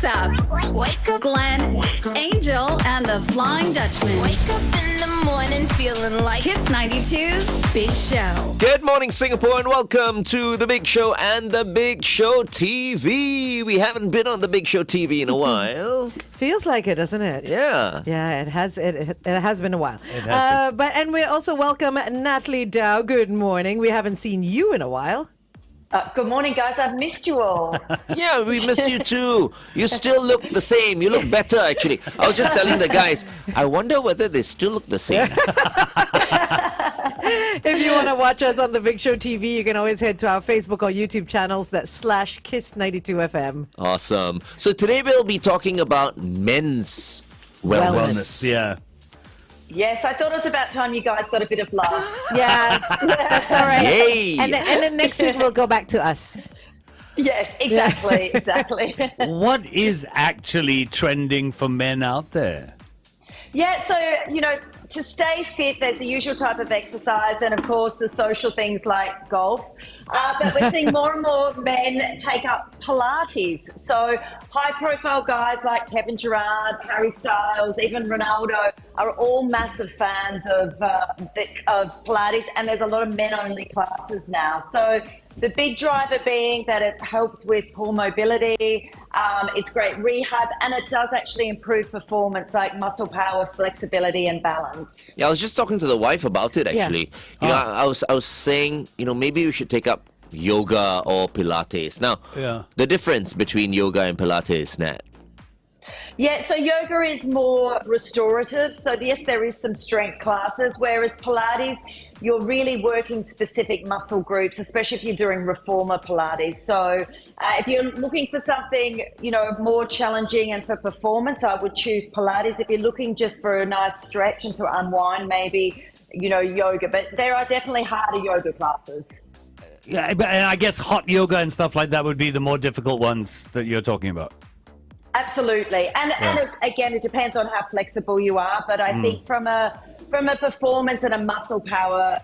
wakes up. Wake up, Glenn, Angel, and the Flying Dutchman. Wake up in the morning feeling like Kiss 92's Big Show. Good morning, Singapore, and welcome to The Big Show and The Big Show TV. We haven't been on The Big Show TV in a while. Feels like it, doesn't it? Yeah. Yeah, it has. It has been a while. It has been. And we also welcome Natalie Dau. Good morning. We haven't seen you in a while. Good morning, guys. I've missed you all. Yeah, we miss you too. You still look the same. You look better, actually. I was just telling the guys, I wonder whether they still look the same. If you want to watch us on The Big Show TV, you can always head to our Facebook or YouTube channels. That's /Kiss92FM. Awesome. So today we'll be talking about men's wellness. Yeah. Yes, I thought it was about time you guys got a bit of love. Yeah, that's all right. Yay. And then next week we'll go back to us. Yes, exactly, exactly. What is actually trending for men out there? Yeah, so, to stay fit, there's the usual type of exercise and, of course, the social things like golf. But we're seeing more and more men take up Pilates. So high-profile guys like Kevin Durant, Harry Styles, even Ronaldo are all massive fans of Pilates, and there's a lot of men-only classes now. So the big driver being that it helps with poor mobility, it's great rehab, and it does actually improve performance like muscle power, flexibility, and balance. Yeah, I was just talking to the wife about it, actually. Yeah. I was saying, maybe we should take up yoga or Pilates. Now, the difference between yoga and Pilates, Nat? Yeah, so yoga is more restorative. So yes, there is some strength classes, whereas Pilates, you're really working specific muscle groups, especially if you're doing reformer Pilates. So if you're looking for something, more challenging and for performance, I would choose Pilates. If you're looking just for a nice stretch and to unwind, maybe, yoga. But there are definitely harder yoga classes. Yeah, and I guess hot yoga and stuff like that would be the more difficult ones that you're talking about. Absolutely. And again, it depends on how flexible you are. But I think from a performance and a muscle power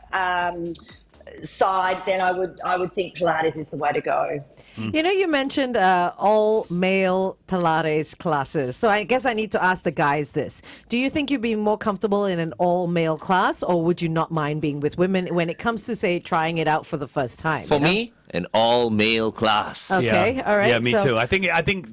side, then I would think Pilates is the way to go. You mentioned all male Pilates classes. So I guess I need to ask the guys this. Do you think you'd be more comfortable in an all male class, or would you not mind being with women when it comes to, say, trying it out for the first time? For me, an all-male class. Okay, all right. Yeah, me too. I think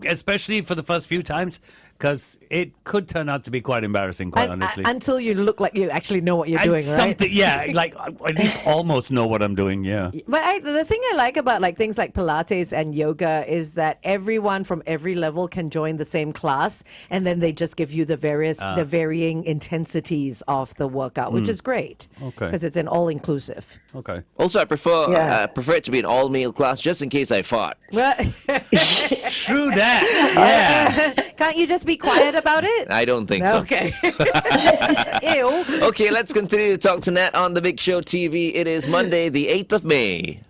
especially for the first few times, because it could turn out to be quite embarrassing, quite honestly. Until you look like you actually know what you're doing, right? Yeah, like at least almost know what I'm doing, yeah. But the thing I like about things like Pilates and yoga is that everyone from every level can join the same class, and then they just give you the varying intensities of the workout, which is great. Okay. Because it's an all-inclusive. Okay. Also, I prefer it to be an all-male class just in case I fart. True that, yeah. Can't you just be quiet about it? I don't think so. Okay. Ew. Okay, let's continue to talk to Nat on The Big Show TV. It is Monday, the 8th of May.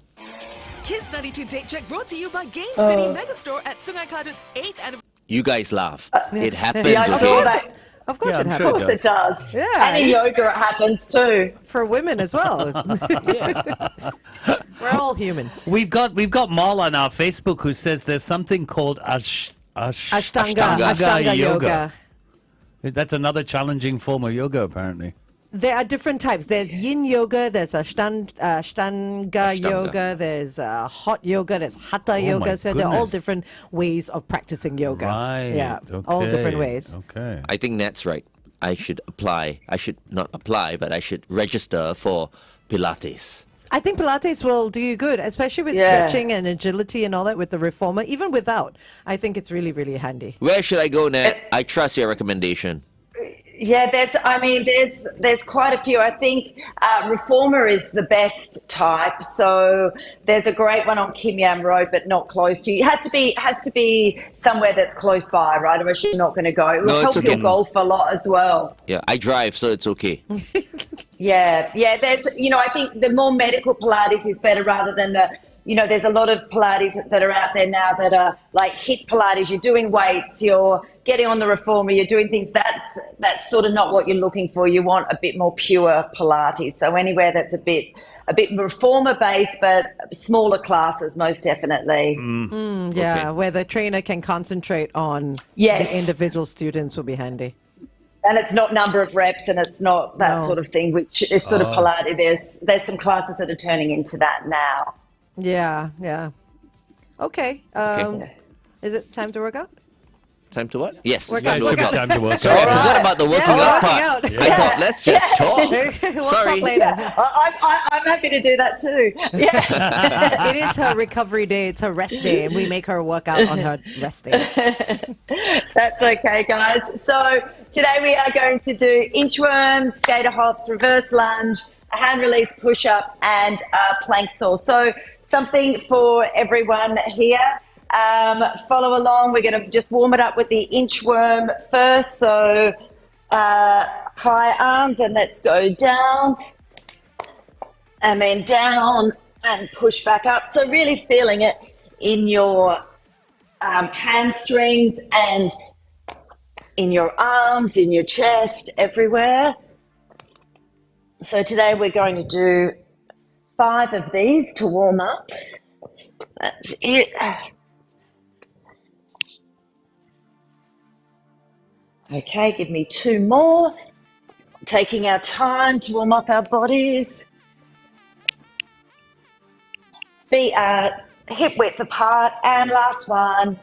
Kiss 92 Date Check brought to you by Gain City Megastore at Sungai Kadut's 8th anniversary. You guys laugh. It happens, Yeah, I saw okay? that. Of course Yeah, it I'm happens. sure Of course it does. Yeah. And in yoga, it happens too. For women as well. We're all human. We've got Mal on our Facebook who says there's something called Ashtanga yoga. That's another challenging form of yoga, apparently. There are different types. There's yin yoga, there's Ashtanga yoga, there's hot yoga, there's hatha yoga. So they're all goodness. different ways of practicing yoga. Right. Yeah, all different ways. Okay. I think Nat's right. I should apply. I should not apply, but I should register for Pilates. I think Pilates will do you good, especially with Yeah. stretching and agility and all that with the reformer. Even without, I think it's really, really handy. Where should I go, Nat? I trust your recommendation. Yeah, there's quite a few. I think reformer is the best type. So there's a great one on Kim Yam Road, but not close to you. It has to be somewhere that's close by, right? Or else you're not going to go. It will No, it's help okay. your golf a lot as well. Yeah, I drive, so it's okay. Yeah. There's, I think the more medical Pilates is better rather than the, there's a lot of Pilates that are out there now that are like HIIT Pilates. You're doing weights, you're getting on the reformer, you're doing things. That's sort of not what you're looking for. You want a bit more pure Pilates. So anywhere that's a bit a bit reformer based, but smaller classes, most definitely. Yeah, where the trainer can concentrate on Yes. the individual students will be handy. And it's not number of reps and it's not that No. sort of thing, which is sort of Pilates. There's some classes that are turning into that now. Yeah, yeah. Okay. Is it time to work out? Time to what? Yes, it's Yeah, time it to should work be out. time to work Sorry, I out. forgot about the working Yeah, out working part. out. I thought, let's just talk. We'll Sorry. talk later. I'm happy to do that too. Yeah. It is her recovery day. It's her rest day, and we make her work out on her rest day. That's okay, guys. So today we are going to do inchworms, skater hops, reverse lunge, a hand release push-up, and a plank saw. So something for everyone here. Follow along. We're going to just warm it up with the inchworm first. So high arms, and let's go down, and then down, and push back up. So really feeling it in your hamstrings and in your arms, in your chest, everywhere. So today we're going to do 5 of these to warm up. That's it. Okay, give me 2 more. Taking our time to warm up our bodies. Feet are hip width apart, and last one.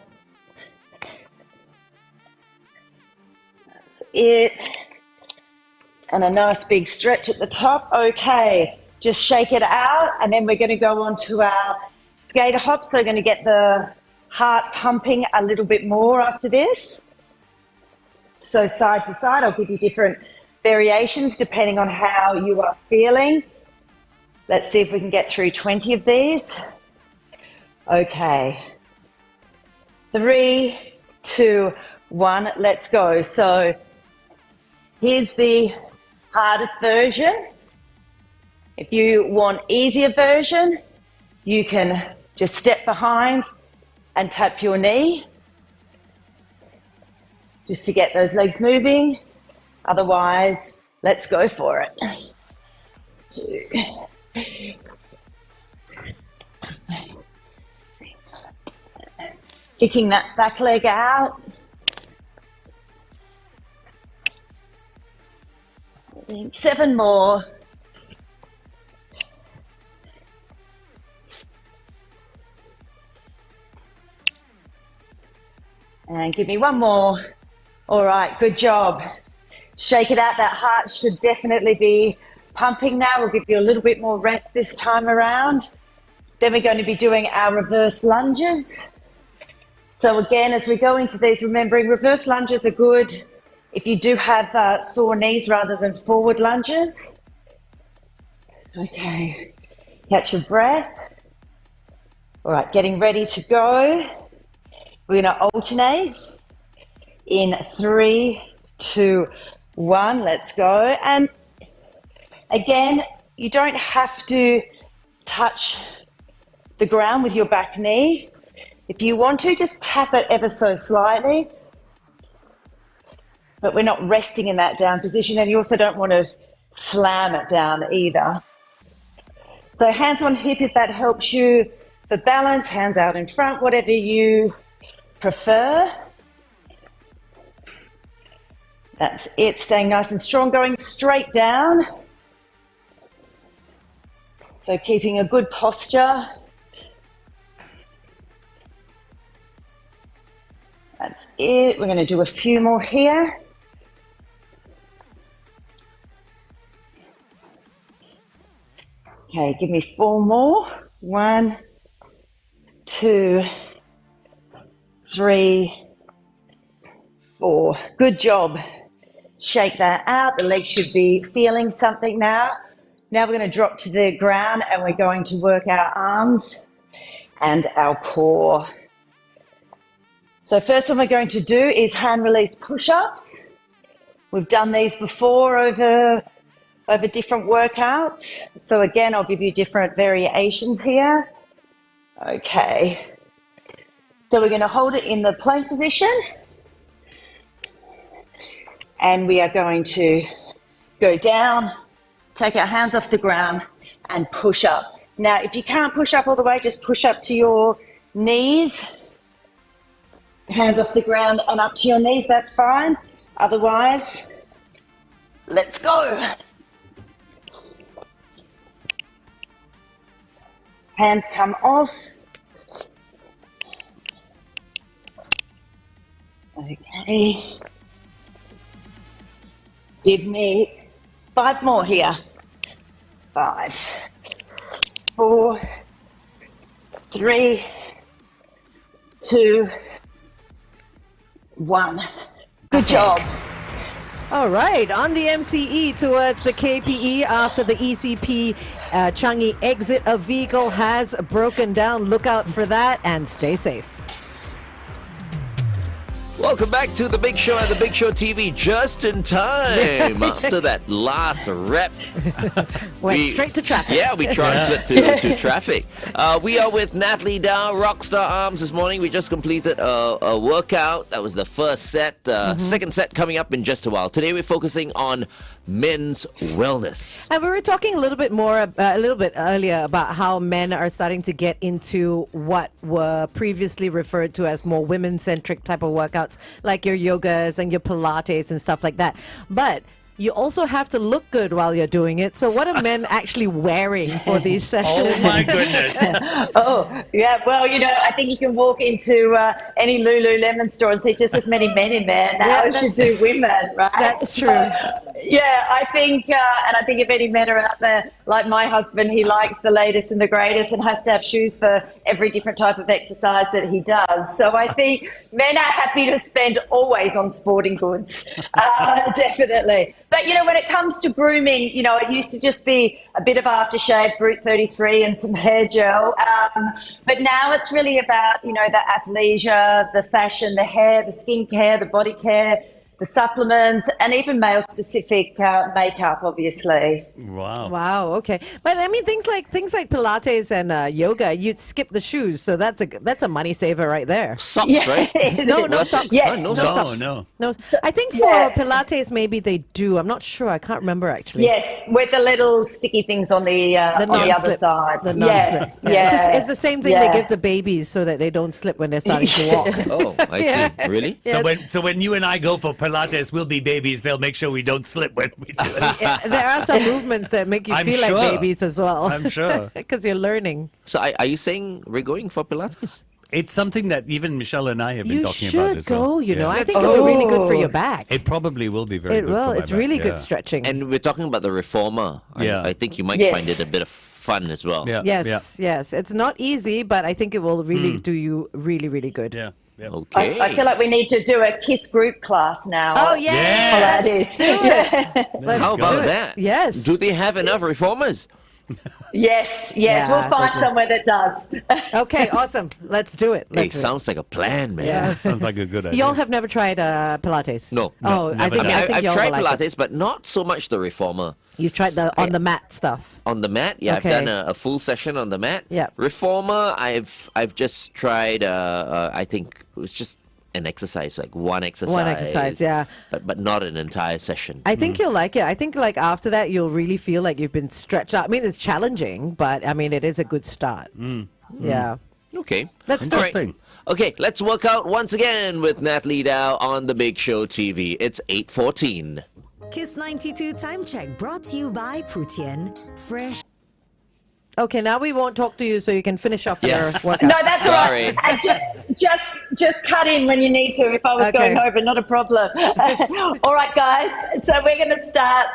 That's it. And a nice big stretch at the top. Okay, just shake it out, and then we're going to go on to our skater hop. So we're going to get the heart pumping a little bit more after this. So side to side, I'll give you different variations depending on how you are feeling. Let's see if we can get through 20 of these. Okay. 3, 2, 1, let's go. So here's the hardest version. If you want easier version, you can just step behind and tap your knee, just to get those legs moving. Otherwise, let's go for it. 2. Kicking that back leg out. 7 more. And give me 1 more. All right, good job. Shake it out. That heart should definitely be pumping now. We'll give you a little bit more rest this time around. Then we're going to be doing our reverse lunges. So again, as we go into these, remembering reverse lunges are good if you do have sore knees rather than forward lunges. Okay, catch your breath. All right, getting ready to go. We're going to alternate in 3, 2, 1. Let's go. And again, you don't have to touch the ground with your back knee. If you want to, just tap it ever so slightly. But we're not resting in that down position, and you also don't want to slam it down either. So hands on hip if that helps you for balance, hands out in front, whatever you prefer. That's it, staying nice and strong, going straight down. So keeping a good posture. That's it. We're going to do a few more here. Okay, give me 4 more. 1, 2, 3, 4. Good job. Shake that out. The legs should be feeling something now. Now we're going to drop to the ground and we're going to work our arms and our core. So first one we're going to do is hand release push-ups. We've done these before over different workouts. So again, I'll give you different variations here. Okay. So we're going to hold it in the plank position. And we are going to go down, take our hands off the ground, and push up. Now, if you can't push up all the way, just push up to your knees. Hands off the ground and up to your knees, that's fine. Otherwise, let's go. Hands come off. Okay. Give me 5 more here. 5, 4, 3, 2, 1. Good job. All right, on the MCE towards the KPE after the ECP Changi exit, a vehicle has broken down. Look out for that and stay safe. Welcome back to The Big Show and The Big Show TV just in time after that last rep. Went straight to traffic. Yeah, we transferred to traffic. We are with Natalie Dau, Rockstar Arms this morning. We just completed a workout. That was the first set. Second set coming up in just a while. Today we're focusing on men's wellness. And we were talking a little bit earlier about how men are starting to get into what were previously referred to as more women-centric type of workouts, like your yogas and your Pilates and stuff like that. But you also have to look good while you're doing it. So what are men actually wearing for these sessions? Oh my goodness. Oh, yeah. Well, I think you can walk into any Lululemon store and see just as many men in there now as you do women, right? That's true. Yeah, I think, and I think if any men are out there, like my husband, he likes the latest and the greatest and has to have shoes for every different type of exercise that he does. So I think men are happy to spend always on sporting goods, definitely. But, when it comes to grooming, it used to just be a bit of aftershave, Brute 33 and some hair gel. But now it's really about, the athleisure, the fashion, the hair, the skincare, the body care, the supplements, and even male-specific makeup, obviously. Wow. Okay. But I mean, things like Pilates and yoga, you'd skip the shoes, so that's a money saver right there. Socks, right? No socks. Yes. No socks. socks. No. I think for Pilates maybe they do. I'm not sure. I can't remember actually. Yes, with the little sticky things on the other side. The non-slip. Yes. Yeah. It's the same thing they give the babies so that they don't slip when they're starting to walk. Oh, I see. Really? So when you and I go for Pilates, we'll be babies. They'll make sure we don't slip when we do it. There are some movements that make you feel like babies as well. I'm sure. Because you're learning. So are you saying we're going for Pilates? It's something that even Michelle and I have been You talking should about as well. go, I think it'll be really good for your back. It probably will be very It good will. for my It's back, really yeah. good stretching. And we're talking about the reformer. Yeah. I think you might find it a bit of fun as well. Yeah. Yes. It's not easy, but I think it will really do you really, really good. Yeah. Okay. I feel like we need to do a KISS group class now. Oh, yeah. Pilates. How about that? Yes. Do they have enough reformers? Yes. Yeah, We'll find they do. somewhere that does. Okay, awesome. Let's do it. It sounds like a plan, man. Yeah. Sounds like a good idea. Y'all have never tried Pilates? No. Oh, I never think done. I think I've y'all tried will like Pilates, it. but not so much the reformer. You've tried the on the mat stuff. On the mat, yeah, Okay. I've done a full session on the mat. Yeah. Reformer, I've just tried. I think it was just an exercise, like one exercise. Yeah. But not an entire session. I think you'll like it. I think like after that you'll really feel like you've been stretched out. I mean, it's challenging, but I mean it is a good start. Yeah. Okay. Let's do All it. right. Okay, let's work out once again with Natalie Dau on The Big Show TV. It's 8:14. Kiss 92 time check brought to you by Putian. Fresh. Okay, now we won't talk to you so you can finish off Yes. your workout. No, that's all Sorry. right. And just cut in when you need to if I was Okay. going over, not a problem. All right, guys. So we're going to start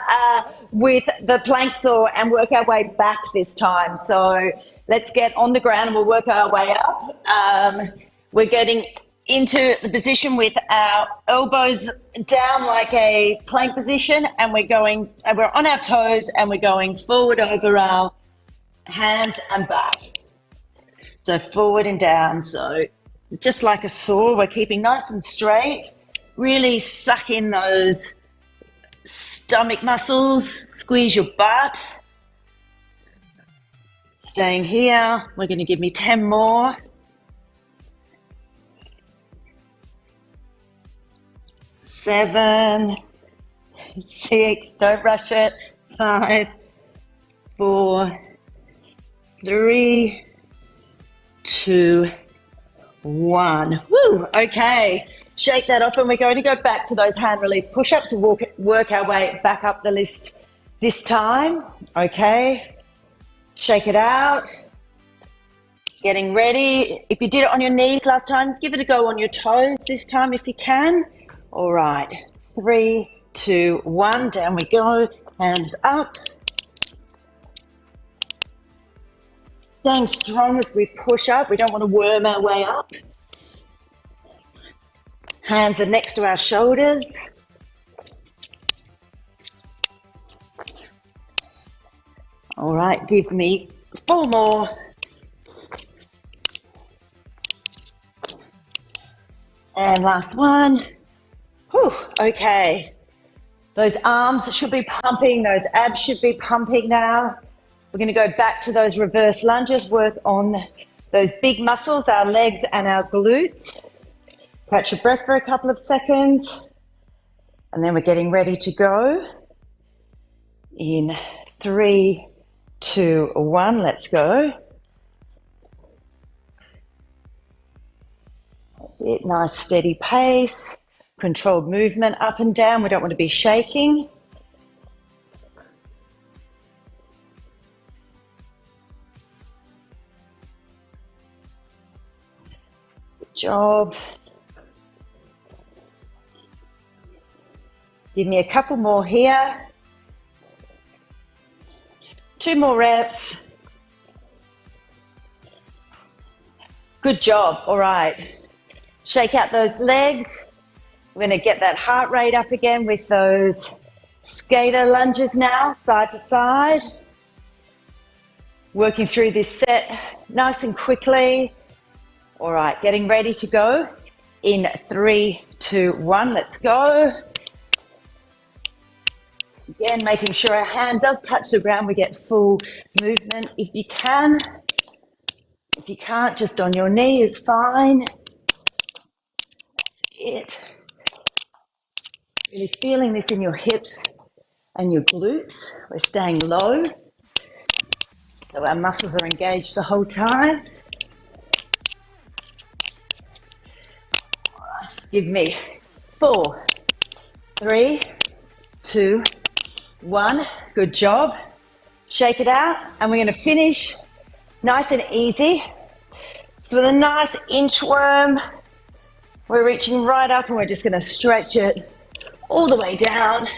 with the plank saw and work our way back this time. So let's get on the ground and we'll work our way up. We're getting into the position with our elbows down like a plank position, and we're on our toes and we're going forward over our hands and back. So forward and down. So just like a saw, we're keeping nice and straight. Really suck in those stomach muscles. Squeeze your butt. Staying here. We're going to give me 10 more. 7, 6, don't rush it. 5, 4, 3, 2, 1. Woo, okay. Shake that off, and we're going to go back to those hand release push-ups. We'll work our way back up the list this time. Okay. Shake it out. Getting ready. If you did it on your knees last time, give it a go on your toes this time if you can. All right. 3, 2, 1. Down we go. Hands up. Staying strong as we push up. We don't want to worm our way up. Hands are next to our shoulders. All right, give me 4 more. And last one. Whew, okay. Those arms should be pumping, those abs should be pumping now. We're going to go back to those reverse lunges, work on those big muscles, our legs and our glutes. Catch your breath for a couple of seconds. And then we're getting ready to go. In 3, 2, 1, let's go. That's it, nice steady pace, controlled movement up and down. We don't want to be shaking. Good job. Give me a couple more here. 2 more reps. Good job. All right. Shake out those legs. We're going to get that heart rate up again with those skater lunges now, side to side. Working through this set nice and quickly. All right, getting ready to go. In 3, 2, 1, let's go. Again, making sure our hand does touch the ground. We get full movement if you can. If you can't, just on your knee is fine. That's it. Really feeling this in your hips and your glutes. We're staying low, so our muscles are engaged the whole time. Give me 4, 3, 2, 1. Good job. Shake it out, and we're going to finish nice and easy. So with a nice inchworm, we're reaching right up, and we're just going to stretch it all the way down,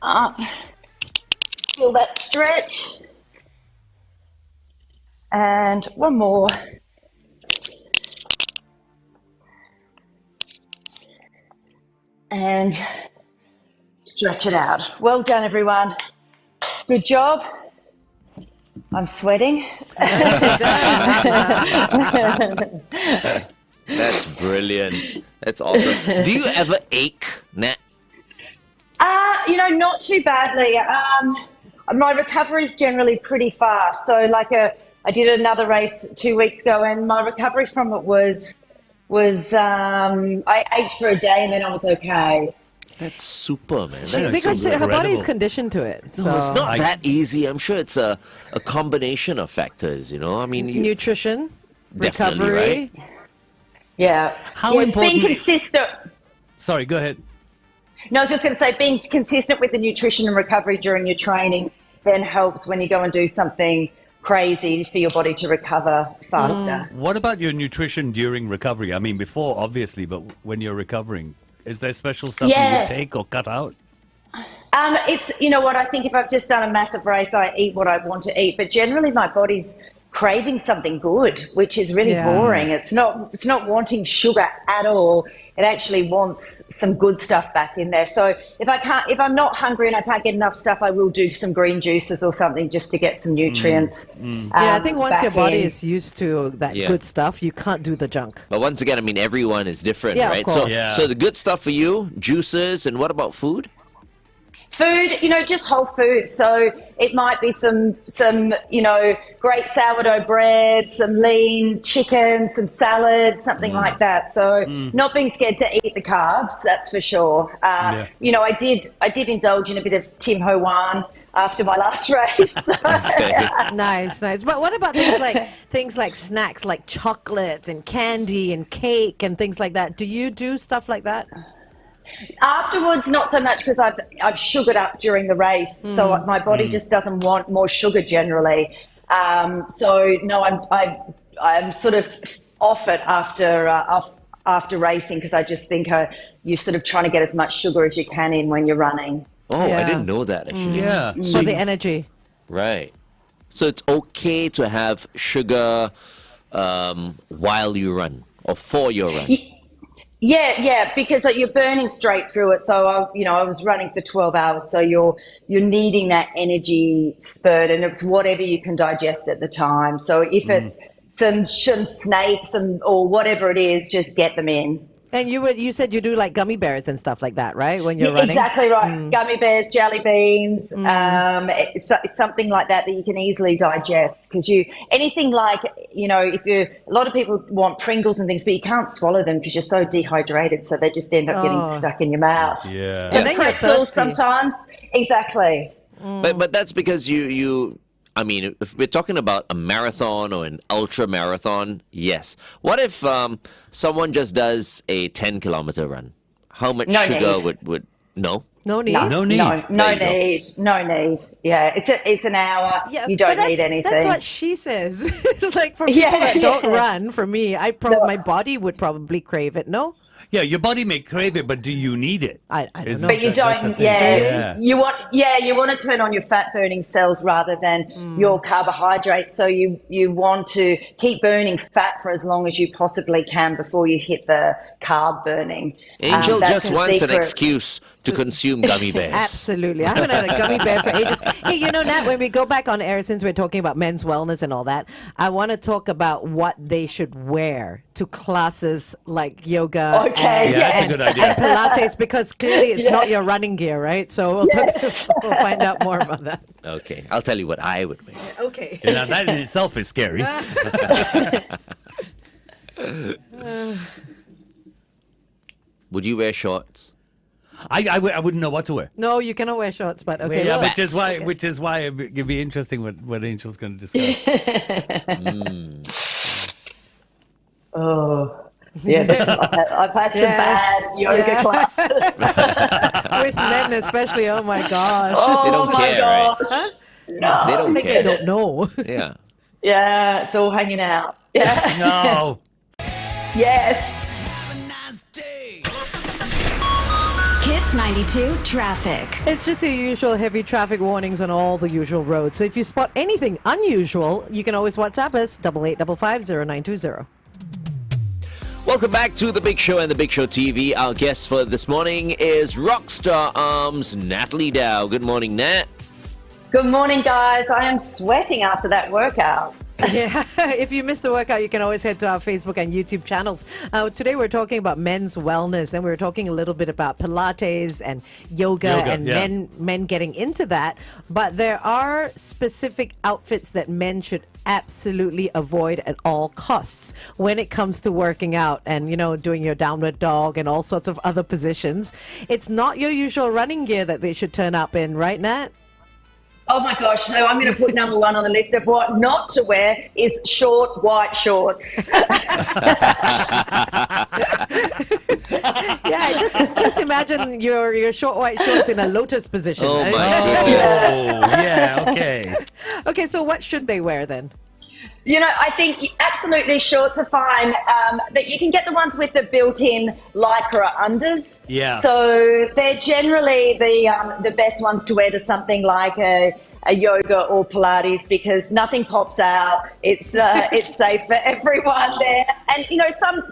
up. Feel that stretch. And one more. And stretch it out. Well done, everyone. Good job. I'm sweating. That's brilliant. That's awesome. Do you ever ache, Nat? Not too badly. My recovery is generally pretty fast. So I did another race 2 weeks ago, and my recovery from it was I ate for a day and then I was okay. That's super, man. Because her body's conditioned to it. So. No, it's not that easy. I'm sure it's a combination of factors, I mean... Nutrition, recovery. Right? Yeah. How important... Being consistent... Sorry, go ahead. No, I was just going to say, being consistent with the nutrition and recovery during your training then helps when you go and do something crazy for your body to recover faster. What about your nutrition during recovery? I mean, before, obviously, but when you're recovering, is there special stuff you would take or cut out? It's, I think if I've just done a massive race, I eat what I want to eat, but generally my body's craving something good, which is really boring. It's not wanting sugar at all. It actually wants some good stuff back in there. So if I'm not hungry and I can't get enough stuff, I will do some green juices or something just to get some nutrients. I think once your body is used to that good stuff, you can't do the junk. But once again, I mean, everyone is different, right? Of course. So the good stuff for you, juices, and what about food? Food, just whole food. So it might be some great sourdough bread, some lean chicken, some salad, something like that. So not being scared to eat the carbs, that's for sure. I did indulge in a bit of Tim Ho Wan after my last race. Nice. But what about things like snacks, like chocolates and candy and cake and things like that? Do you do stuff like that? Afterwards, not so much because I've sugared up during the race, so my body just doesn't want more sugar generally. So no, I'm sort of off it after racing because I just think you're sort of trying to get as much sugar as you can in when you're running. Oh, I Yeah. didn't know that actually. Yeah. For the energy. Right. So it's okay to have sugar while you run or for your run. Yeah, because you're burning straight through it. So I was running for 12 hours, so you're needing that energy spurt, and it's whatever you can digest at the time. So if it's some snakes or whatever it is, just get them in. And you said you do like gummy bears and stuff like that, right? When you're running? Exactly right. Gummy bears, jelly beans, it's something like that you can easily digest. Because anything like, a lot of people want Pringles and things, but you can't swallow them because you're so dehydrated. So they just end up getting stuck in your mouth. Yeah. And then you're Pretzels thirsty. sometimes. Exactly. But that's because I mean, if we're talking about a marathon or an ultra marathon, yes. What if someone just does a 10-kilometer run? How much No sugar need. would no? No need. No need. No There you go. need. Yeah, it's an hour. Yeah, You don't but need anything. That's what she says. It's like for people that don't run, for me, my body would probably crave it. No? Yeah, your body may crave it, but do you need it? I don't Isn't know. But you that's the don't. thing. Yeah, you want to turn on your fat burning cells rather than your carbohydrates. So you want to keep burning fat for as long as you possibly can before you hit the carb burning. Angel That's just the wants an secret. excuse to consume gummy bears. Absolutely. I haven't had a gummy bear for ages. Hey, Nat, when we go back on air, since we're talking about men's wellness and all that, I want to talk about what they should wear to classes like yoga Okay, Yeah, that's a good idea. and Pilates, because clearly it's not Yes. your running gear, right? So we'll find out more about that. Okay, I'll tell you what I would wear. Okay. Yeah, now that in itself is scary. Would you wear shorts? I wouldn't know what to wear. No, you cannot wear shorts, but okay. Yeah, so- which is why it'd be interesting what Angel's going to discuss. Oh, yeah. I've had some bad yoga classes. with men especially, oh my gosh. They don't my care, right? gosh. No. They I don't think care. they don't know. Yeah. Yeah, it's all hanging out. Yeah. No. Yes. Kiss 92 traffic. It's just your usual heavy traffic warnings on all the usual roads. So if you spot anything unusual, you can always WhatsApp us, 88550920. Welcome back to The Big Show and The Big Show TV. Our guest for this morning is Rockstar Arms, Natalie Dau. Good morning, Nat. Good morning, guys. I am sweating after that workout. Yeah, if you missed the workout, you can always head to our Facebook and YouTube channels. Today we're talking about men's wellness, and we're talking a little bit about Pilates and yoga and yeah. men getting into that. But there are specific outfits that men should absolutely avoid at all costs when it comes to working out and, doing your downward dog and all sorts of other positions. It's not your usual running gear that they should turn up in, right, Nat? Oh my gosh, so I'm going to put number one on the list of what not to wear is short white shorts. Yeah, just imagine your short white shorts in a lotus position. Oh, my Oh, yeah, okay. Okay, so what should they wear then? I think absolutely shorts are fine, but you can get the ones with the built-in Lycra unders. Yeah. So they're generally the best ones to wear to something like a yoga or Pilates because nothing pops out. It's safe for everyone there. And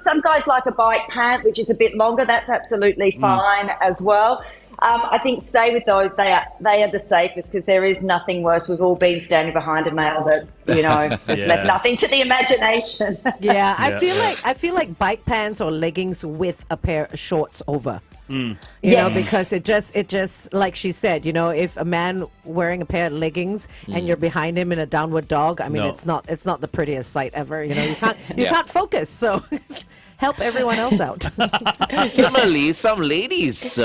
some guys like a bike pant, which is a bit longer. That's absolutely fine as well. I think stay with those. They are the safest because there is nothing worse. We've all been standing behind a male that has Yeah. left nothing to the imagination. Yeah, I Yeah. feel like bike pants or leggings with a pair of shorts over. You Yes. know, because it just like she said, if a man wearing a pair of leggings and you're behind him in a downward dog, I mean, No. it's not the prettiest sight ever. You Yeah. can't focus. So help everyone else out. Similarly, some ladies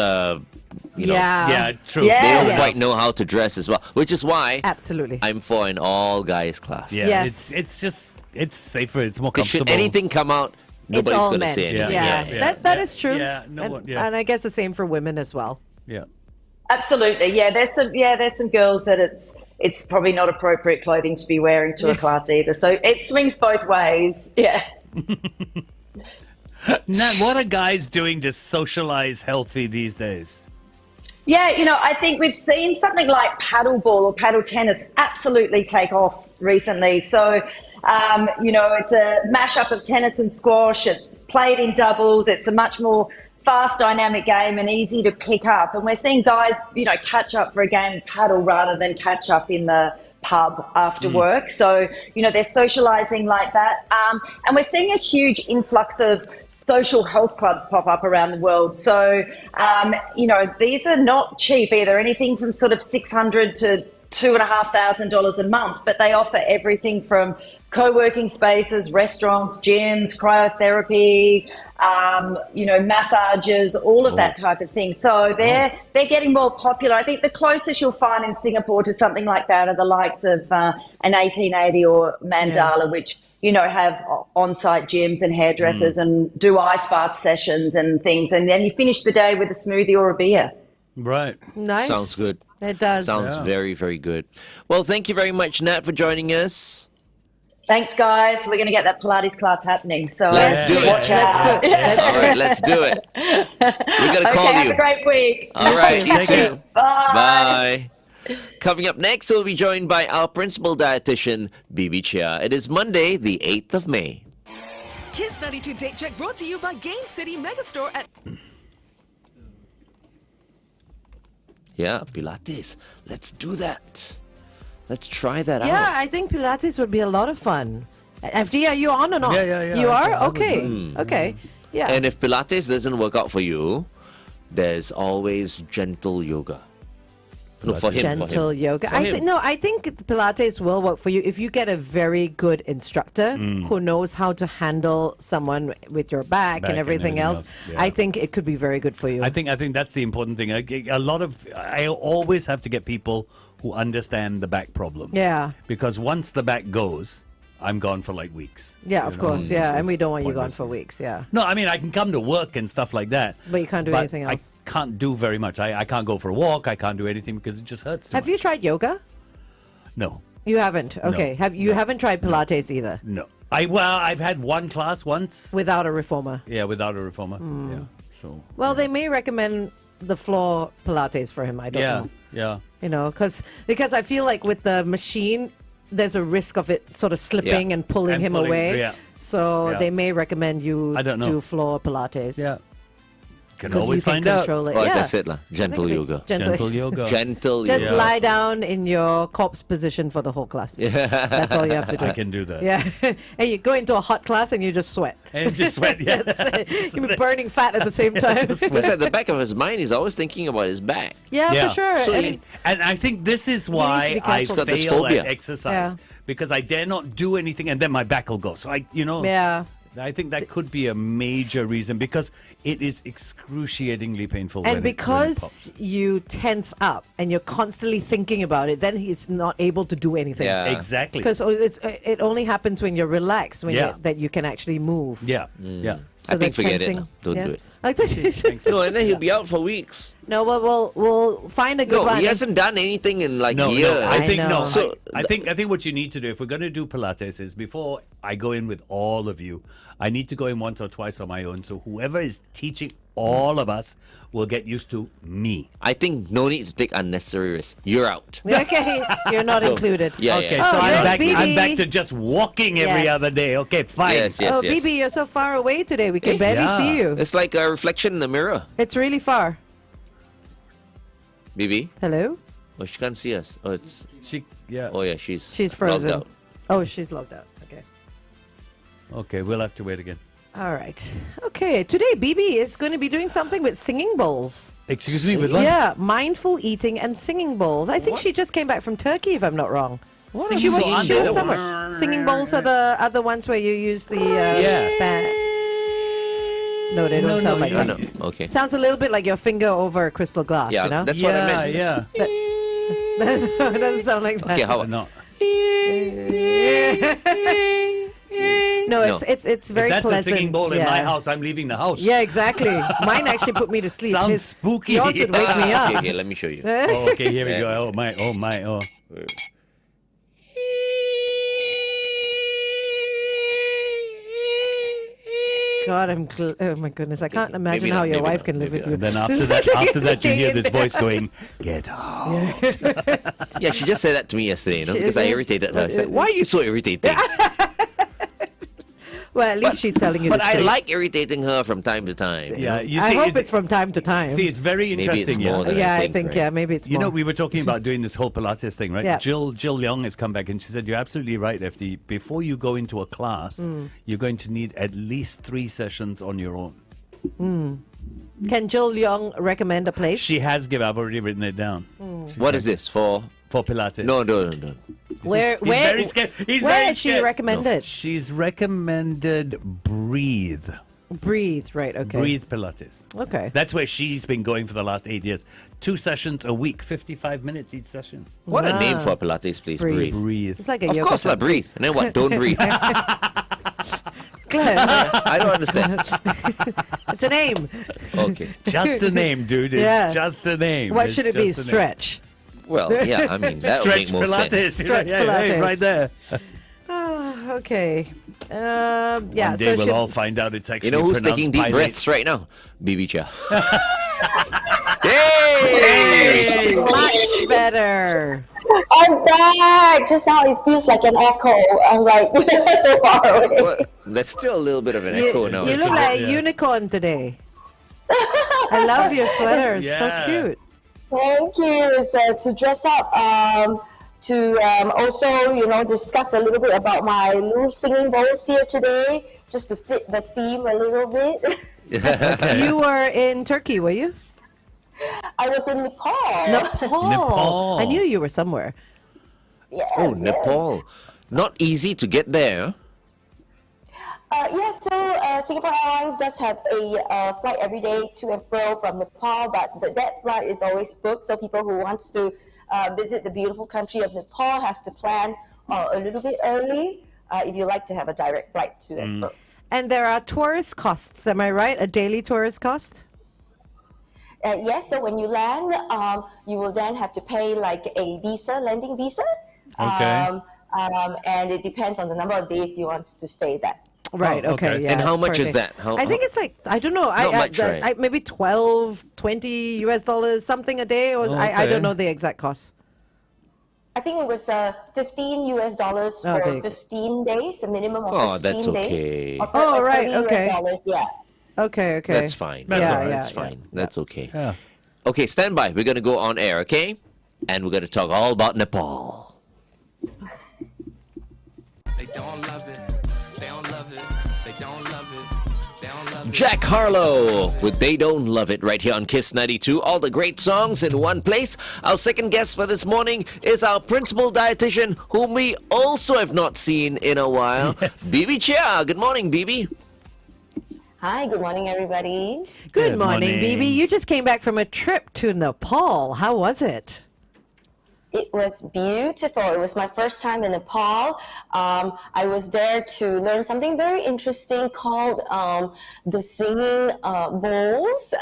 you know, Yeah, true. Yeah. they don't Yes. quite know how to dress as well, which is why Absolutely. I'm for an all guys class. Yeah, Yes. it's just it's safer. It's more 'Cause comfortable. should anything come out, It's nobody's all going to men. say anything. Yeah. That is true. Yeah, no and, one- yeah. and I guess the same for women as well. Yeah. Absolutely. Yeah, there's some girls that it's probably not appropriate clothing to be wearing to a class either. So it swings both ways. Yeah. Nat, what are guys doing to socialize healthy these days? Yeah, I think we've seen something like paddleball or paddle tennis absolutely take off recently. So, it's a mashup of tennis and squash. It's played in doubles. It's a much more fast, dynamic game and easy to pick up. And we're seeing guys, catch up for a game of paddle rather than catch up in the pub after work. So, they're socialising like that. And we're seeing a huge influx of social health clubs pop up around the world. So, these are not cheap either, anything from sort of $600 to $2,500 a month, but they offer everything from co-working spaces, restaurants, gyms, cryotherapy, massages, all of that type of thing. So they're getting more popular. I think the closest you'll find in Singapore to something like that are the likes of an 1880 or Mandala, which have on-site gyms and hairdressers and do ice bath sessions and things. And then you finish the day with a smoothie or a beer. Right. Nice. Sounds good. It does. Sounds very, very good. Well, thank you very much, Nat, for joining us. Thanks, guys. We're going to get that Pilates class happening. So Let's do it. watch out. All right, let's do it. We're going to call Okay, you. have a great week. All right, you too. Bye. Bye. Coming up next, we'll be joined by our principal dietitian, Bibi Chia. It is Monday, the 8th of May. Kiss 92 Date Check brought to you by Gain City Megastore at... Yeah, Pilates. Let's do that. Let's try that Yeah, out. I think Pilates would be a lot of fun. FD, are you on or not? Yeah. You I are? would- Okay. Okay. Yeah. And if Pilates doesn't work out for you, there's always gentle yoga. No, for him. Gentle yoga. For I him. think Pilates will work for you if you get a very good instructor who knows how to handle someone with your back and everything else. yeah. I think it could be very good for you. I think that's the important thing. I always have to get people who understand the back problem. Yeah. Because once the back goes, I'm gone for like weeks. Yeah, You of know? course. Yeah, and we don't want you gone pointless. for weeks. Yeah. No, I mean, I can come to work and stuff like that. But you can't do anything else. I can't do very much. I can't go for a walk. I can't do anything because it just hurts too Have much. you tried yoga? No. You haven't. Okay. You haven't tried Pilates either No. I've had one class once. without a reformer. Yeah, without a reformer. Yeah. So. Well, they may recommend the floor Pilates for him. I don't know. Yeah. Because I feel like with the machine, there's a risk of it sort of slipping Yeah. and pulling And him pulling- away. yeah. So Yeah. they may recommend you I don't know. do floor Pilates. Yeah. Can 'Cause always you can find out. control it. Or as I Yeah. said, gentle it'd be yoga. Gentle yoga. Gentle Just yoga. lie down in your corpse position for the whole class. Yeah. That's all you have to do. I can do that. Yeah. And you go into a hot class and you just sweat. And just sweat. Yeah. You're burning fat at the same time. Because at the back of his mind, he's always thinking about his back. Yeah, Yeah. for sure. So And he- it- And I think this is needs to why be I careful. Got this fail phobia. at exercise. Yeah. Because I dare not do anything and then my back will go. So yeah. I think that could be a major reason because it is excruciatingly painful. And when it because pops. you tense up and you're constantly thinking about it, then he's not able to do anything. Yeah. Exactly. Because it only happens when you're relaxed, Yeah. that you can actually move. Yeah. Yeah. I the think forget it. tensing- Don't yeah. do it. Like that- No, and then he'll be out for weeks. No, well, we'll find a good No, one. he hasn't done anything in No, years. no, I think know. no. So- I think what you need to do if we're going to do Pilates is before I go in with all of you, I need to go in once or twice on my own. So whoever is teaching all of us will get used to me. I think no need to take unnecessary risks. You're out. Okay, you're not included. Yeah, Okay, yeah. so Oh, I'm there's back. I'm BB. back to just walking every Yes. other day. Okay, fine. Yes, yes, Oh, yes. Bibi, you're so far away today. We can barely Yeah. see you. It's like a reflection in the mirror. It's really far. Bibi? Hello? Oh, she can't see us. Oh, it's. Yeah. Oh, yeah, she's. She's logged frozen. out. Oh, she's logged out. Okay. Okay, we'll have to wait again. All right. Okay, today Bibi is going to be doing something with singing bowls. Excuse me, with what? Yeah, mindful eating and singing bowls. I think she just came back from Turkey, if I'm not wrong. She was somewhere. Singing bowls are the other ones where you use the Yeah. band. No, they don't sound like Oh, that. no. Okay. Sounds a little bit like your finger over a crystal glass, Yeah, you know? that's what I meant. Yeah. It doesn't sound like that. Okay, how about... No. No, it's If very that's pleasant. a singing bowl in yeah. my house, I'm leaving the house. Yeah, exactly. Mine actually put me to sleep. Sounds spooky. Yours would wake me up. Okay, let me show you. Oh, okay, here we go. Oh my. God, oh my goodness, I can't imagine maybe how not, your maybe wife not, can live maybe with you. And then after that, you hear this voice going, "Get out." Yeah, she just said that to me yesterday, She because I did? irritated her. I said, why are you so irritating? Well, at least she's telling you But the I truth. like irritating her from time to time. Yeah, you I see, hope it's from time to time. see, it's very Maybe interesting. it's more than yeah, I think, right? yeah, maybe it's You more. know, we were talking about doing this whole Pilates thing, right? Yeah. Jill Young has come back and she said, "You're absolutely right, FD. Before you go into a class, you're going to need at least 3 sessions on your own." Can Jill Young recommend a place? She has given. I've already written it down What is this for? for Pilates. No. where He's very scared. He's where very is she scared. recommended? She's recommended Breathe. Breathe, right? Okay. Breathe Pilates. Okay. That's where she's been going for the last 8 years. 2 sessions a week, 55 minutes each session. What a name for a Pilates, please. Breathe. Breathe. Breathe. It's like a Of yoga course, class. breathe. And then what? Don't breathe. Glenn, I don't understand. it's a name. Okay. Just a name, dude. It's Yeah. just a name. What It's should it be? just a name. Stretch. Well, yeah, I mean, that would Stretch make more Pilates. sense. Stretch Yeah, hey, Pilates. right there. Oh, okay. Yeah. One day so we'll should- all find out it's actually You know who's pronounced taking deep pilates. breaths right now? Bibi Chia. Hey! much better. I'm back. Just now it feels like an echo. I'm like so far away. Well, there's still a little bit of an echo now. You look like a Yeah. unicorn today. I love your sweater. It's so Yeah. cute. Thank you. So to dress up, to also discuss a little bit about my little singing bowls here today, just to fit the theme a little bit. You were in Turkey, were you? I was in Nepal. Nepal. I knew you were somewhere. Yes, Oh, yes. Nepal. Not easy to get there. Yes, so Singapore Airlines does have a flight every day to and fro from Nepal, but that flight is always booked. So people who wants to visit the beautiful country of Nepal have to plan a little bit early if you like to have a direct flight to and fro. And there are tourist costs, am I right? A daily tourist cost? Yes, so when you land, you will then have to pay like a visa, landing visa. Okay. And it depends on the number of days you want to stay there. Right, Oh, okay. okay. Yeah, And how it's much per is day. that? How- I think it's like, I don't know. Not much, right? Maybe 12, 20 US dollars, something a day. Or I Okay. don't know the exact cost. I think it was 15 US dollars Oh, there for you go. 15 days, a minimum of Oh, 15 that's days. okay. Or Oh, or right, 30 okay. US dollars, yeah. Okay. That's fine. That's Yeah, all right. yeah, That's fine. yeah. That's okay. Yeah. Okay, stand by. We're going to go on air, okay? And we're going to talk all about Nepal. They don't love it. They don't love it. They don't love it. They don't love it. Jack Harlow with They Don't Love It right here on Kiss 92. All the great songs in one place. Our second guest for this morning is our principal dietitian, whom we also have not seen in a while. Yes. Bibi Chia. Good morning, Bibi. Hi, good morning, everybody. Good Good morning, morning. Bibi. You just came back from a trip to Nepal. How was it? It was beautiful. It was my first time in Nepal. I was there to learn something very interesting called the singing bowls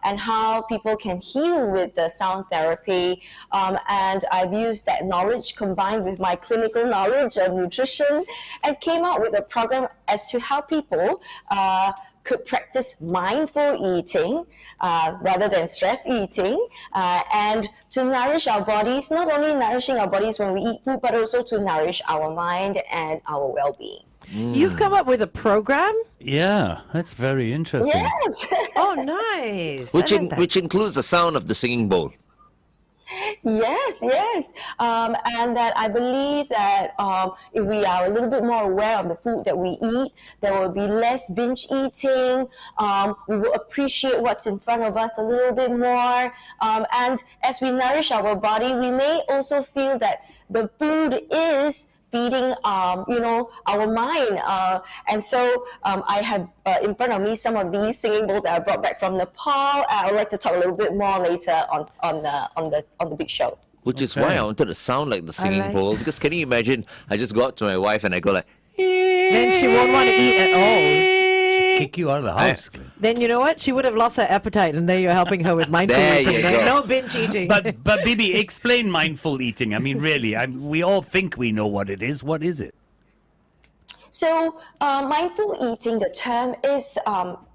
and how people can heal with the sound therapy. And I've used that knowledge combined with my clinical knowledge of nutrition and came up with a program as to how people could practice mindful eating rather than stress eating and to nourish our bodies, not only nourishing our bodies when we eat food, but also to nourish our mind and our well-being. You've come up with a program? Yeah, that's very interesting. Yes. Oh, nice. Which, I like that. which includes the sound of the singing bowl. Yes. And that I believe that if we are a little bit more aware of the food that we eat, there will be less binge eating. We will appreciate what's in front of us a little bit more. And as we nourish our body, we may also feel that the food is feeding, our mind. And so I have in front of me some of these singing bowls that I brought back from Nepal. I would like to talk a little bit more later on the big show. Which is why I wanted to sound like the singing like- bowl. Because can you imagine? I just go up to my wife and I go like, Then she won't want to eat at all. Kick you out of the house, Glenn. Then you know what? She would have lost her appetite, and then you're helping her with mindful There eating. you Then go. no binge eating. But Bibi, explain mindful eating. I mean, really, we all think we know what it is. What is it? So, mindful eating, the term is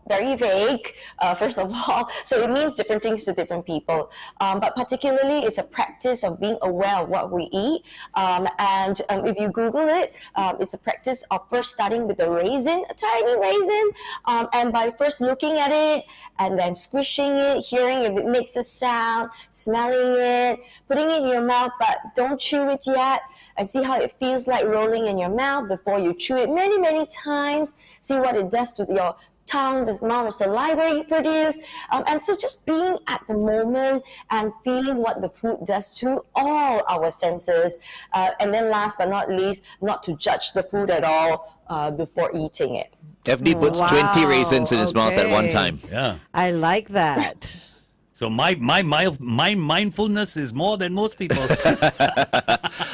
very vague, first of all. So it means different things to different people. But particularly, it's a practice of being aware of what we eat. And if you Google it, it's a practice of first starting with a raisin, a tiny raisin. And by first looking at it and then squishing it, hearing if it makes a sound, smelling it, putting it in your mouth, but don't chew it yet. And see how it feels like rolling in your mouth before you chew it many, many times. See what it does to your tongue, the amount of saliva you produce. And so just being at the moment and feeling what the food does to all our senses. And then last but not least, not to judge the food at all before eating it. FD puts 20 raisins in his mouth at one okay. time. Yeah. I like that. So my mindfulness is more than most people.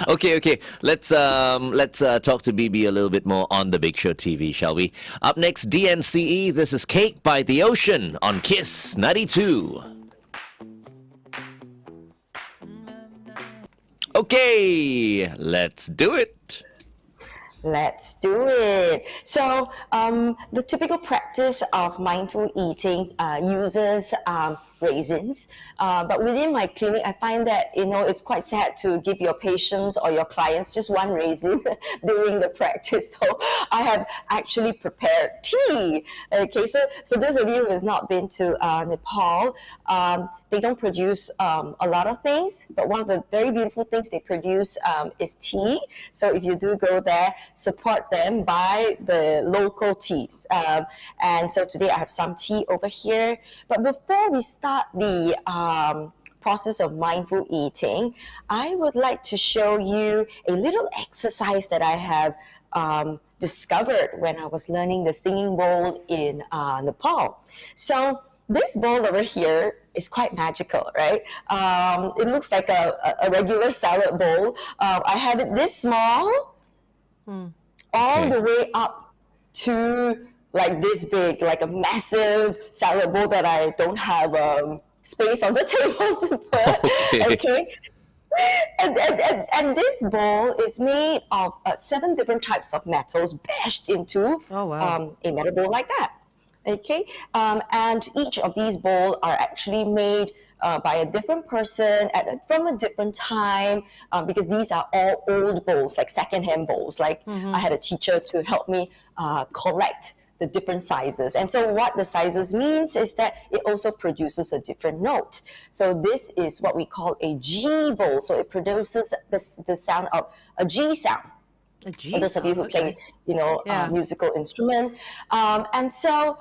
Okay. Let's talk to Bibi a little bit more on the Big Show TV, shall we? Up next, DNCE. This is Cake by the Ocean on Kiss 92. Okay, let's do it. Let's do it. So the typical practice of mindful eating uses raisins. But within my clinic, I find that, it's quite sad to give your patients or your clients just one raisin during the practice. So I have actually prepared tea. Okay, so for those of you who have not been to Nepal, they don't produce a lot of things, but one of the very beautiful things they produce is tea. So if you do go there, support them, buy the local teas. And so today I have some tea over here. But before we start the process of mindful eating, I would like to show you a little exercise that I have discovered when I was learning the singing bowl in Nepal. So this bowl over here is quite magical, right? It looks like a regular salad bowl. I have it this small, all the way up to like this big, like a massive salad bowl that I don't have space on the table to put. Okay. And this bowl is made of 7 different types of metals bashed into a metal bowl like that. Okay, and each of these bowls are actually made by a different person from a different time, because these are all old bowls, like secondhand bowls. Like I had a teacher to help me collect the different sizes. And so what the sizes means is that it also produces a different note. So this is what we call a G bowl. So it produces the sound of a G sound. For those of you who play, musical instrument. And so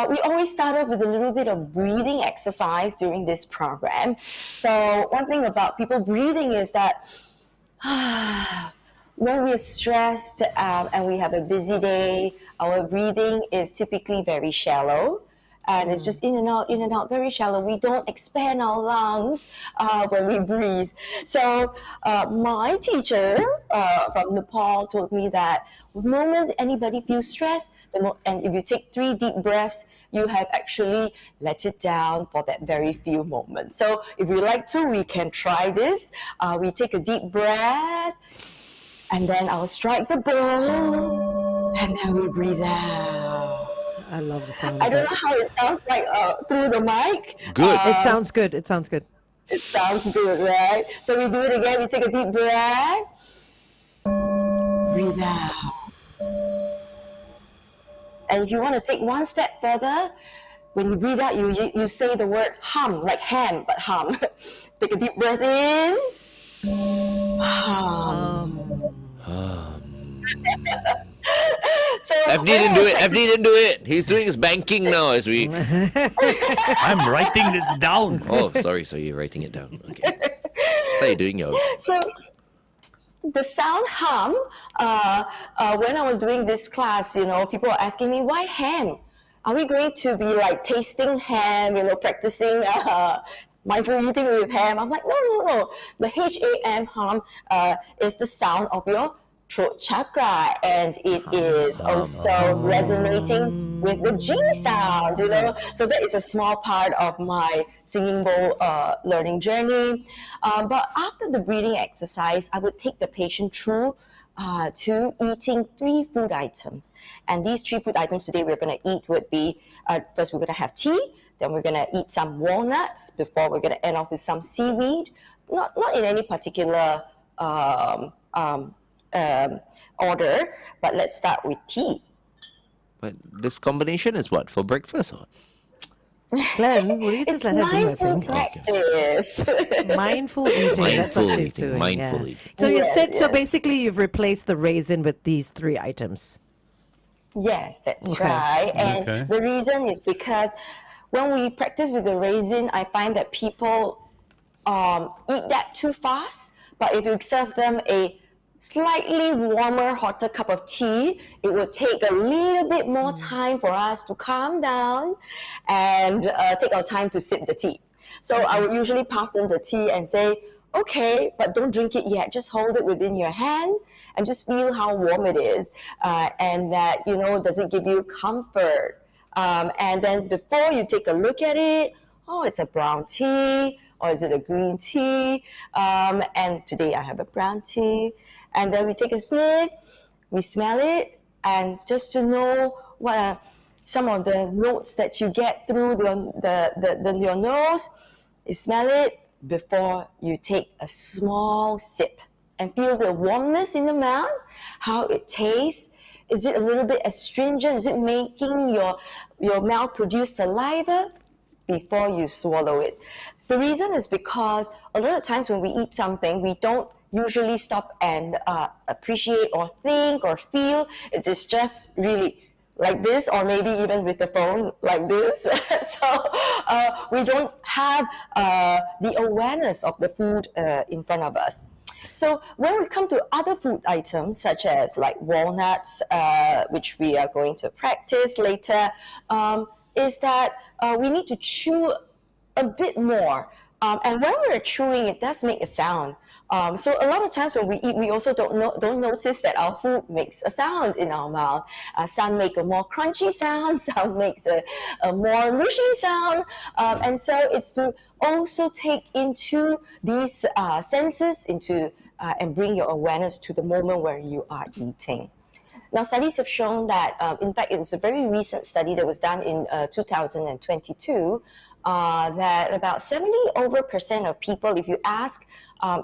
we always start off with a little bit of breathing exercise during this program. So one thing about people breathing is that when we're stressed and we have a busy day, our breathing is typically very shallow. And it's just in and out, very shallow. We don't expand our lungs when we breathe. So my teacher from Nepal told me that the moment anybody feels stressed, and if you take 3 deep breaths, you have actually let it down for that very few moments. So if you like to, we can try this. We take a deep breath, and then I'll strike the bowl, and then we breathe out. I love the sound. I don't know how it sounds like through the mic. Good. It sounds good. It sounds good. It sounds good, right? So we do it again. We take a deep breath. Breathe out. And if you want to take one step further, when you breathe out, you say the word hum, like ham, but hum. Take a deep breath in. Hum. So FD didn't do it. FD didn't do it. He's doing his banking now as we... I'm writing this down. Oh, sorry. So you're writing it down. Okay. I thought you're doing your... So the sound hum, when I was doing this class, people were asking me, why ham? Are we going to be like tasting ham, practicing mindful eating with ham? I'm like, no. The HAM hum is the sound of your throat chakra, and it is also resonating with the G sound, So that is a small part of my singing bowl learning journey. But after the breathing exercise, I would take the patient through to eating 3 food items. And these 3 food items today we're going to eat would be, first we're going to have tea, then we're going to eat some walnuts, before we're going to end off with some seaweed, not in any particular order, but let's start with tea. But this combination is what, for breakfast or? Glenn, will you just let her do her thing? Practice. Mindful eating, that's what she's doing. Mindful eating. So you said, so basically you've replaced the raisin with these 3 items. Yes, that's right. And the reason is because when we practice with the raisin, I find that people eat that too fast. But if you serve them a slightly warmer, hotter cup of tea, it will take a little bit more time for us to calm down and take our time to sip the tea. So I would usually pass them the tea and say, okay, but don't drink it yet. Just hold it within your hand and just feel how warm it is. And that, does it give you comfort? And then before you take a look at it, it's a brown tea, or is it a green tea? And today I have a brown tea. And then we take a sniff, we smell it, and just to know what are some of the notes that you get through your nose, you smell it before you take a small sip and feel the warmness in the mouth, how it tastes. Is it a little bit astringent? Is it making your mouth produce saliva before you swallow it? The reason is because a lot of times when we eat something, we don't usually stop and appreciate or think or feel. It is just really like this, or maybe even with the phone like this. So we don't have the awareness of the food in front of us. So when we come to other food items, such as like walnuts, which we are going to practice later, is that we need to chew a bit more. And when we're chewing, it does make a sound. So a lot of times when we eat, we also don't notice that our food makes a sound in our mouth. Some make a more crunchy sound, some makes a more mushy sound. And so it's to also take into these senses and bring your awareness to the moment where you are eating. Now, studies have shown that, in fact, it was a very recent study that was done in 2022, that about 70% of people, if you ask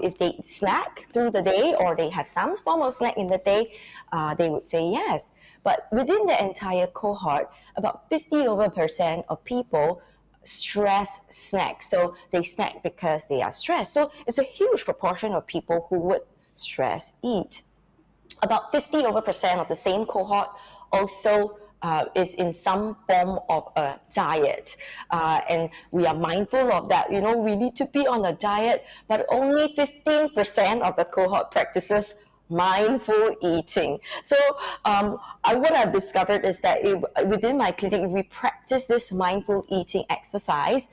if they snack through the day or they have some form of snack in the day, they would say yes. But within the entire cohort, about 50% of people stress snack. So they snack because they are stressed. So it's a huge proportion of people who would stress eat. About 50% of the same cohort also is in some form of a diet. And we are mindful of that. We need to be on a diet, but only 15% of the cohort practices mindful eating. So what I've discovered is that within my clinic, if we practice this mindful eating exercise,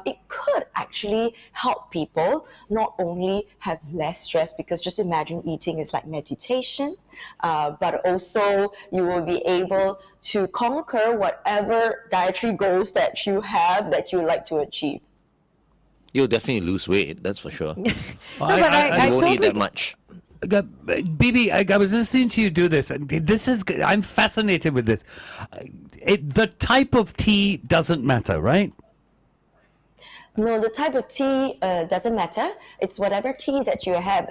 it could actually help people not only have less stress, because just imagine eating is like meditation, but also you will be able to conquer whatever dietary goals that you have that you like to achieve. You'll definitely lose weight, that's for sure. I won't totally eat that much. Bibi, I was listening to you do this, and I'm fascinated with this. The type of tea doesn't matter, right? No, the type of tea doesn't matter. It's whatever tea that you have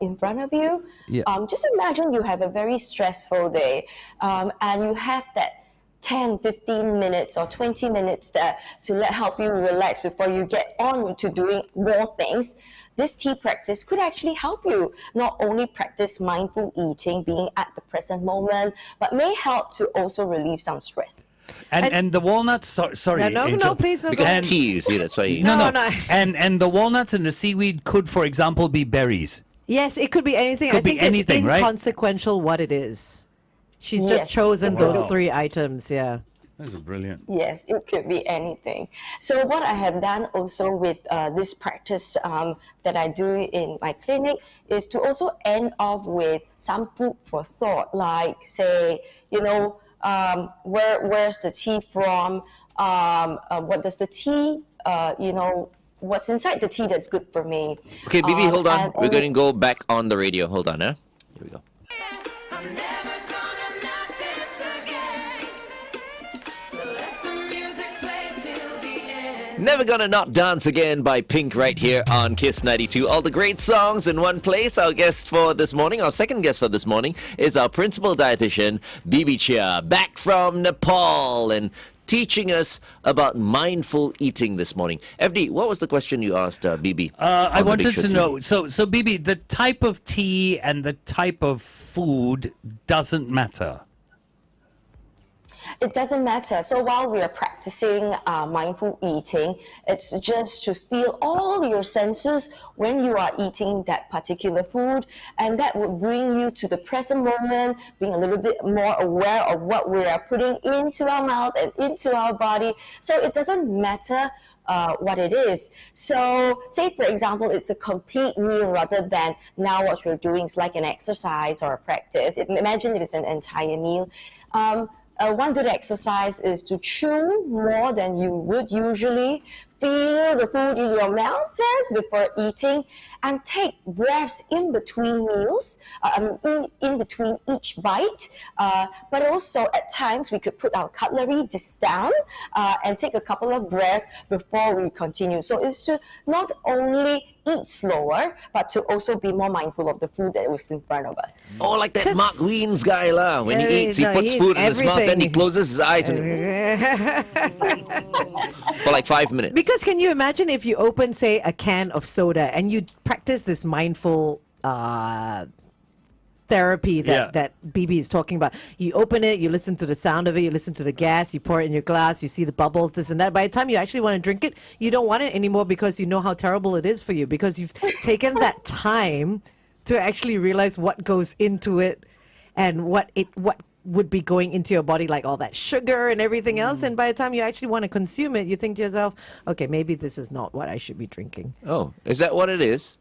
in front of you. Yeah. Just imagine you have a very stressful day, and you have that 10, 15 minutes or 20 minutes to help you relax before you get on to doing more things. This tea practice could actually help you not only practice mindful eating, being at the present moment, but may help to also relieve some stress. And the walnuts, sorry, No, Angel. please. No, Because go on. tea, you see, that's why you... No. No. And the walnuts and the seaweed could, for example, be berries. Yes, it could be anything. Could I think be anything, it's right? inconsequential what it is. She's Yes. just chosen Wow. those 3 items, yeah. This is brilliant. Yes, it could be anything. So what I have done also with this practice that I do in my clinic is to also end off with some food for thought, like say, where's the tea from? What does the tea, what's inside the tea that's good for me? Okay, Bibi, hold on. and We're going to go back on the radio. Hold on, huh? Here we go. I'm never gonna not dance again. So let the music play till the end. Never Gonna Not Dance Again by Pink right here on Kiss 92. All the great songs in one place. Our guest for this morning, our second guest for this morning, is our principal dietitian, Bibi Chia, back from Nepal and teaching us about mindful eating this morning. FD, what was the question you asked Bibi? I on the Big wanted Show to TV? know. So Bibi, the type of tea and the type of food doesn't matter. It doesn't matter. So while we are practicing mindful eating, it's just to feel all your senses when you are eating that particular food, and that will bring you to the present moment, being a little bit more aware of what we are putting into our mouth and into our body. So it doesn't matter what it is. So say, for example, it's a complete meal rather than now what we're doing is like an exercise or a practice. Imagine it is an entire meal. One good exercise is to chew more than you would usually. Feel the food in your mouth first before eating, and take breaths in between meals, in between each bite. But also at times we could put our cutlery just down and take a couple of breaths before we continue. So it's to not only eat slower, but to also be more mindful of the food that was in front of us. Oh, like that Mark Wiens guy lah. When he eats, he no, puts he food eats in his mouth, then he everything. closes his eyes and for like 5 minutes. Because can you imagine if you open, say, a can of soda and you practice this mindful therapy that Bibi is talking about? You open it, you listen to the sound of it, you listen to the gas, you pour it in your glass, you see the bubbles, this and that. By the time you actually want to drink it, you don't want it anymore because you know how terrible it is for you, because you've taken that time to actually realize what goes into it and what would be going into your body, like all that sugar and everything else. And by the time you actually want to consume it, you think to yourself, okay, maybe this is not what I should be drinking. Oh, is that what it is,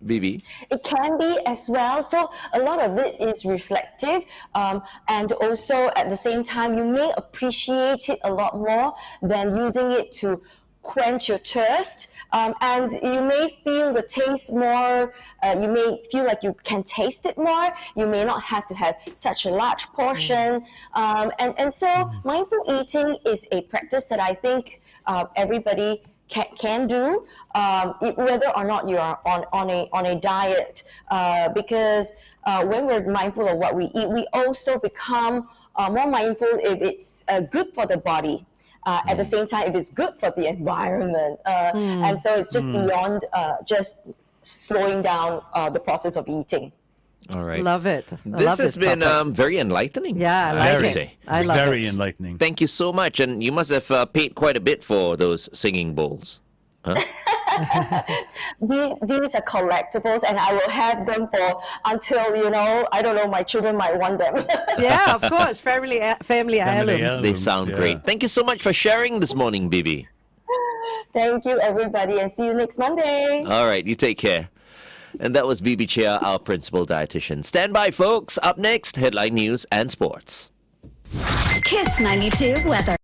Bibi? It can be as well. So a lot of it is reflective, and also at the same time, you may appreciate it a lot more than using it to quench your thirst, and you may feel the taste more. You may feel like you can taste it more. You may not have to have such a large portion, and so mindful eating is a practice that I think everybody can do, whether or not you are on a diet, because when we're mindful of what we eat, we also become more mindful if it's good for the body. At the same time, if it's good for the environment, and so it's just beyond just slowing down the process of eating. All right. Love it. This has been very enlightening. Yeah, I like have to it. say. I love Very it. enlightening. Thank you so much. And you must have paid quite a bit for those singing bowls. Huh? These are collectibles, and I will have them for until, I don't know, my children might want them. Yeah, of course. Family heirlooms. heirlooms. They sound Yeah. great. Thank you so much for sharing this morning, Bibi. Thank you, everybody, and see you next Monday. All right, you take care. And that was Bibi Chia, our principal dietitian. Stand by, folks. Up next, headline news and sports. Kiss 92 weather.